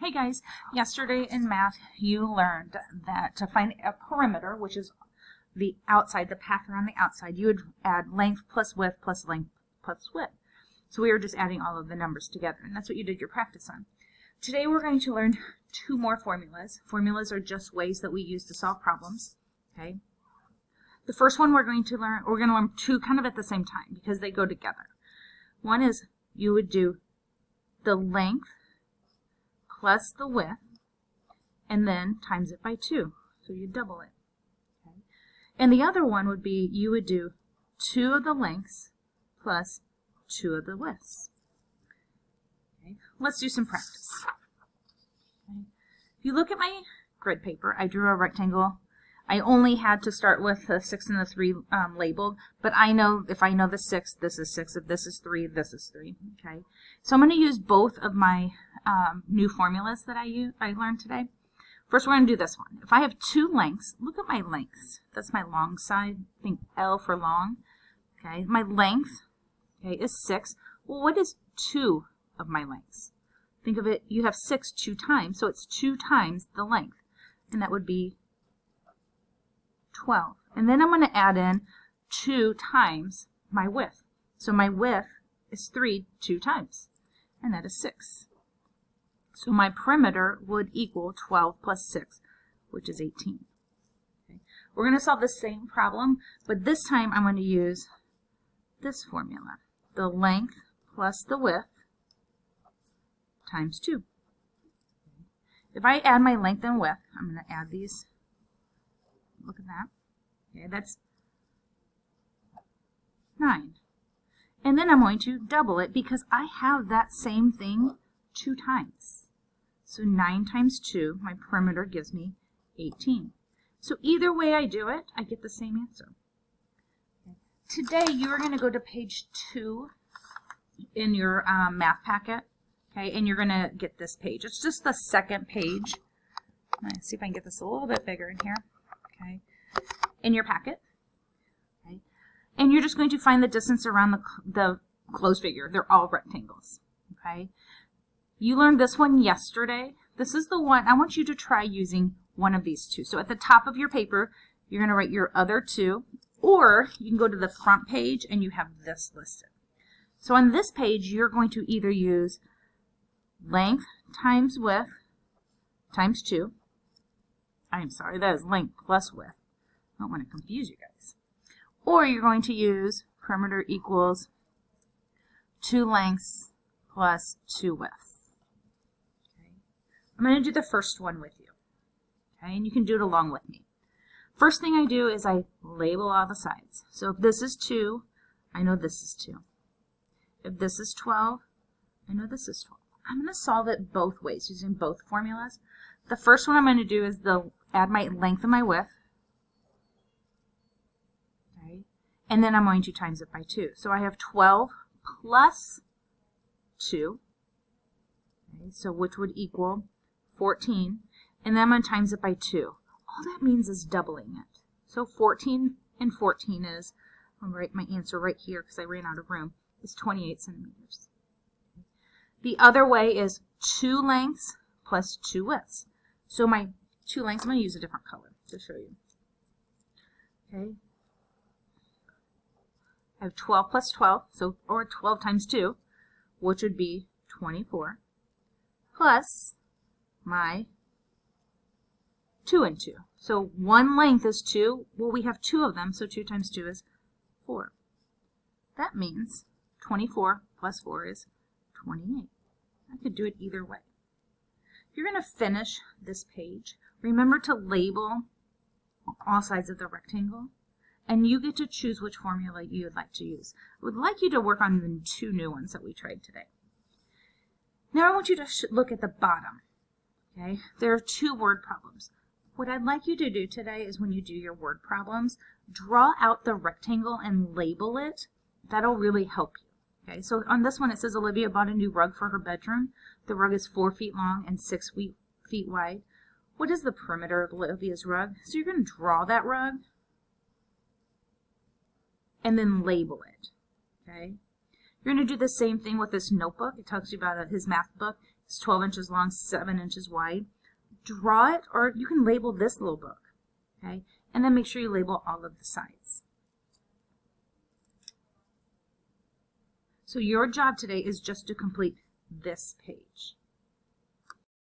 Hey guys, yesterday in math you learned that to find a perimeter, which is the outside, the path around the outside, you would add length plus width plus length plus width. So we were just adding all of the numbers together, and that's what you did your practice on. Today we're going to learn two more formulas. Formulas are just ways that we use to solve problems. Okay. The first one we're going to learn two kind of at the same time because they go together. One is you would do the length plus the width, and then times it by 2. So you double it. Okay. And the other one would be you would do 2 of the lengths plus 2 of the widths. Okay. Let's do some practice. Okay. If you look at my grid paper, I drew a rectangle. I only had to start with the 6 and the 3 labeled, but I know if I know the 6, this is 6. If this is 3, this is 3. Okay, so I'm going to use both of my new formulas that I learned today. First, we're going to do this one. If I have 2 lengths, look at my lengths. That's my long side. Think L for long. Okay, my length, okay, is 6. Well, what is 2 of my lengths? Think of it. You have 6 2 times, so it's 2 times the length, and that would be 12. And then I'm going to add in 2 times my width. So my width is 3 2 times, and that is 6. So my perimeter would equal 12 plus 6, which is 18. Okay. We're going to solve the same problem, but this time I'm going to use this formula. The length plus the width times 2. If I add my length and width, I'm going to add these. Look at that. Okay, that's 9. And then I'm going to double it because I have that same thing 2 times. So 9 times 2, my perimeter gives me 18. So either way I do it, I get the same answer. Okay. Today you are going to go to page 2 in your math packet. Okay, and you're going to get this page. It's just the second page. Let's see if I can get this a little bit bigger in here. Okay, in your packet. Okay, and you're just going to find the distance around the closed figure. They're all rectangles. Okay, you learned this one yesterday. This is the one I want you to try using one of these two. So at the top of your paper, you're going to write your other 2, or you can go to the front page and you have this listed. So on this page, you're going to either use length times width times 2. I'm sorry, that is length plus width. I don't want to confuse you guys. Or you're going to use perimeter equals 2 lengths plus 2 widths. Okay. I'm going to do the first one with you. Okay, and you can do it along with me. First thing I do is I label all the sides. So if this is 2, I know this is 2. If this is 12, I know this is 12. I'm going to solve it both ways using both formulas. The first one I'm going to do is add my length and my width. Okay. And then I'm going to times it by 2. So I have 12 plus 2. Okay, so which would equal 14. And then I'm going to times it by 2. All that means is doubling it. So 14 and 14 is, I'll write my answer right here because I ran out of room, is 28 centimeters. The other way is 2 lengths plus 2 widths. So my 2 lengths, I'm going to use a different color to show you. Okay. I have 12 plus 12, or 12 times 2, which would be 24, plus my 2 and 2. So 1 length is 2. Well, we have 2 of them, so 2 times 2 is 4. That means 24 plus 4 is 28. I could do it either way. You're going to finish this page. Remember to label all sides of the rectangle, and you get to choose which formula you would like to use. I would like you to work on the 2 new ones that we tried today. Now I want you to look at the bottom. Okay, there are 2 word problems. What I'd like you to do today is when you do your word problems, draw out the rectangle and label it. That'll really help you. Okay, so on this one it says Olivia bought a new rug for her bedroom. The rug is 4 feet long and 6 feet wide. What is the perimeter of Olivia's rug? So you're going to draw that rug and then label it. Okay, you're going to do the same thing with this notebook. It talks you about his math book. It's 12 inches long, 7 inches wide. Draw it, or you can label this little book, okay? And then make sure you label all of the sides. So your job today is just to complete this page.